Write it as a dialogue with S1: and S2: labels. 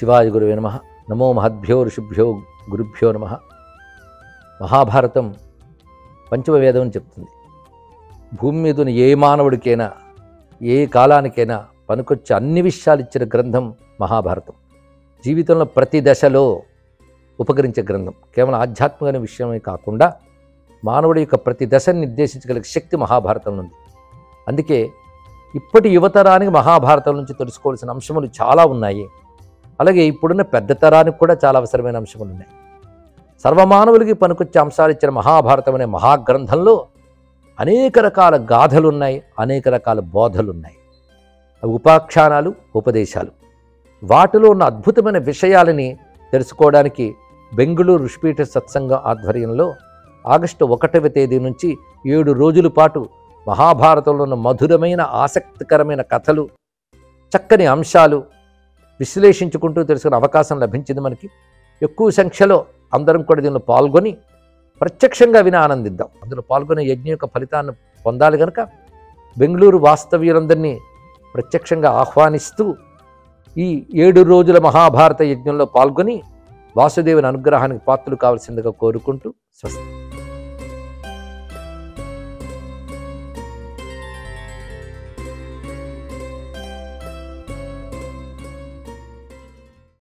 S1: శివాయ గురువే నమః. నమో మహద్భ్యో ఋషిభ్యో గురుభ్యో నమః. మహాభారతం పంచమ వేదం అని చెప్తుంది. భూమి మీద ఉన్న ఏ మానవుడికైనా ఏ కాలానికైనా పనికొచ్చే అన్ని విషయాలు ఇచ్చిన గ్రంథం మహాభారతం. జీవితంలో ప్రతి దశలో ఉపకరించే గ్రంథం. కేవలం ఆధ్యాత్మికమైన విషయమే కాకుండా మానవుడి యొక్క ప్రతి దశను నిర్దేశించగలిగే శక్తి మహాభారతంలో ఉంది. అందుకే ఇప్పటి యువతరానికి మహాభారతం నుంచి తెలుసుకోవాల్సిన అంశములు చాలా ఉన్నాయి. అలాగే ఇప్పుడున్న పెద్ద తరానికి కూడా చాలా అవసరమైన అంశములు ఉన్నాయి. సర్వమానవులకి పనికొచ్చే అంశాలు ఇచ్చిన మహాభారతం అనే మహాగ్రంథంలో అనేక రకాల గాథలున్నాయి, అనేక రకాల బోధలున్నాయి. ఉపాఖ్యానాలు, ఉపదేశాలు. వాటిలో ఉన్న అద్భుతమైన విషయాలని తెలుసుకోవడానికి బెంగుళూరు ఋషిపీఠ సత్సంగం ఆధ్వర్యంలో ఆగస్టు 1వ తేదీ నుంచి 7 రోజుల పాటు మహాభారతంలో ఉన్న మధురమైన ఆసక్తికరమైన కథలు, చక్కని అంశాలు విశ్లేషించుకుంటూ తెలుసుకునే అవకాశం లభించింది మనకి. ఎక్కువ సంఖ్యలో అందరం కూడా దీనిలో పాల్గొని ప్రత్యక్షంగా విని ఆనందిద్దాం. అందులో పాల్గొనే యజ్ఞం యొక్క ఫలితాన్ని పొందాలి కనుక బెంగళూరు వాస్తవ్యులందరినీ ప్రత్యక్షంగా ఆహ్వానిస్తూ ఈ 7 రోజుల మహాభారత యజ్ఞంలో పాల్గొని వాసుదేవుని అనుగ్రహానికి పాత్రలు కావాల్సిందిగా కోరుకుంటూ స్వస్తి.